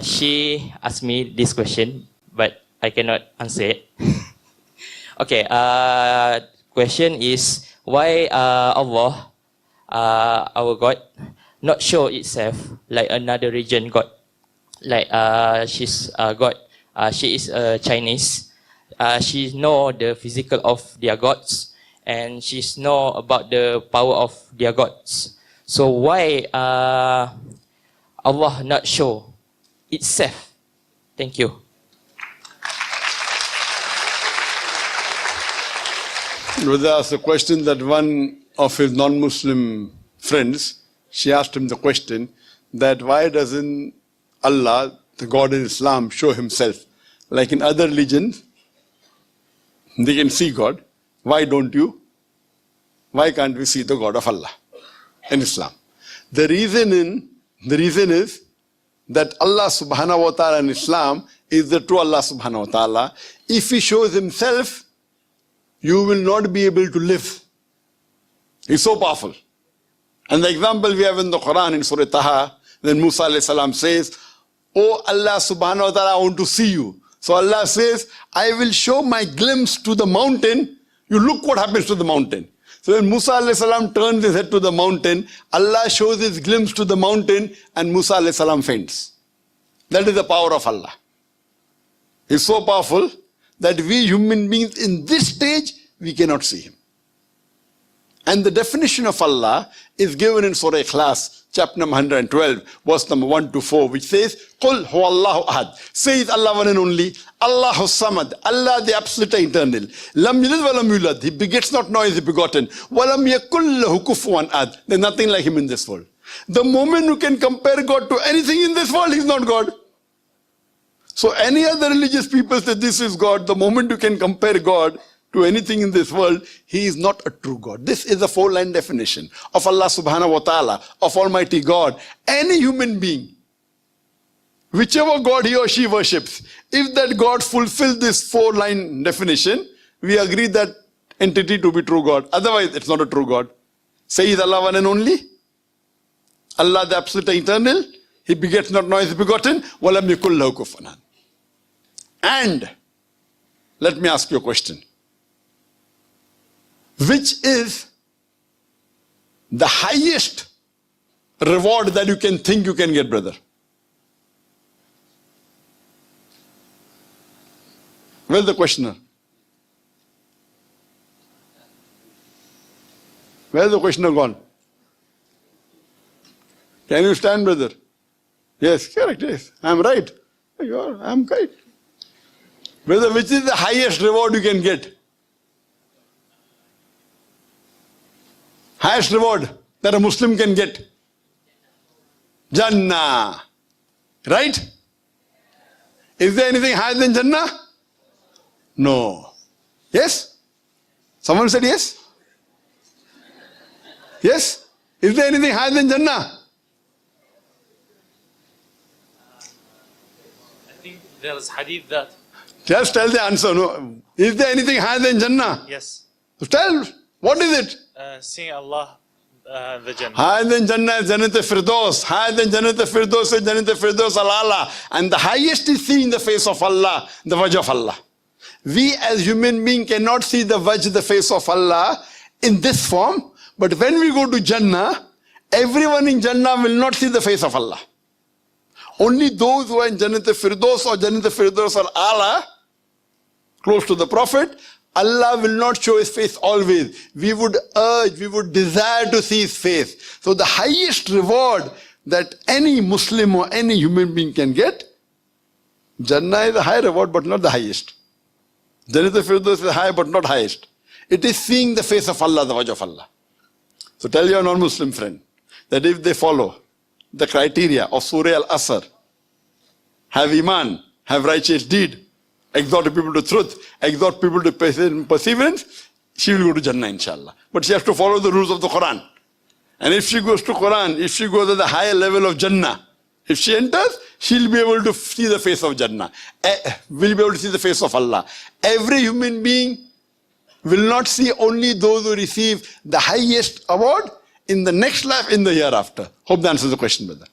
She asked me this question, but I cannot answer it. Okay, question is, why Allah, our God, not show itself like another region God? Like she's God, she is Chinese. She know the physical of their gods, and she know about the power of their gods. So why Allah not show itself? Thank you. Brother asked a question that one of his non-Muslim friends, she asked him the question that why doesn't Allah, the God in Islam, show himself? Like in other religions, they can see God. Why don't you? Why can't we see the God of Allah in Islam? The reason is that Allah subhanahu wa ta'ala in Islam is the true Allah subhanahu wa ta'ala. If He shows Himself, you will not be able to live. He's so powerful. And the example we have in the Quran in Surah Taha, then Musa alayhi salam says, "Oh Allah subhanahu wa ta'ala, I want to see you." So Allah says, "I will show my glimpse to the mountain. You look what happens to the mountain." So when Musa alayhi salam turns his head to the mountain, Allah shows his glimpse to the mountain and Musa alayhi salam faints. That is the power of Allah. He's so powerful that we human beings in this stage, we cannot see Him. And the definition of Allah is given in Surah Ikhlas, chapter number 112, verse number 1 to 4, which says, "Qul huwa Allahu ahad." Says Allah one and only, Allahu samad, Allah the absolute eternal. Lam yalid wa lam yulad, He begets not nor is He begotten. Wa lam yakul lahu kufuwan ahad. There's nothing like Him in this world. The moment you can compare God to anything in this world, He's not God. So any other religious people say this is God. The moment you can compare God to anything in this world, He is not a true God. This is a 4-line definition of Allah subhanahu wa ta'ala, of Almighty God. Any human being, whichever God he or she worships, if that God fulfills this 4-line definition, we agree that entity to be true God. Otherwise, it's not a true God. Say is Allah one and only. Allah the absolute eternal. He begets not nor is begotten. وَلَمْ يَكُنْ لَهُ كُفُوًا أَحَدٌ. And let me ask you a question. Which is the highest reward that you can think you can get, brother? Where's the questioner? Where's the questioner gone? Can you stand, brother? Yes, correct, yes. I'm right. I'm right. Brother, which is the highest reward you can get? Highest reward that a Muslim can get? Jannah. Right? Is there anything higher than Jannah? No. Yes? Someone said yes? Yes? Is there anything higher than Jannah? I think there is hadith that. Just tell the answer. No. Is there anything higher than Jannah? Yes. So tell, what is it? Seeing Allah, the Jannah. Higher than Jannah is Jannat al-Firdaus. Higher than Jannat al-Firdaus is Jannat al-Firdaus al-Ala. And the highest is seeing the face of Allah, the wajh of Allah. We as human beings cannot see the wajh, the face of Allah in this form. But when we go to Jannah, everyone in Jannah will not see the face of Allah. Only those who are in Jannat al-Firdaus or Jannat al-Firdaus al-Ala, close to the Prophet, Allah will not show His face always. We would urge, we would desire to see His face. So the highest reward that any Muslim or any human being can get, Jannah is a high reward but not the highest. Jannat al-Firdaus is high but not highest. It is seeing the face of Allah, the wajh of Allah. So tell your non-Muslim friend that if they follow the criteria of Surah Al-Asr, have Iman, have righteous deed, exhort people to truth, exhort people to perseverance, she will go to Jannah inshallah. But she has to follow the rules of the Quran. And if she goes to Quran, if she goes at the higher level of Jannah, if she enters, she'll be able to see the face of Jannah. Will be able to see the face of Allah. Every human being will not see, only those who receive the highest award in the next life, in the hereafter. Hope that answers the question, brother.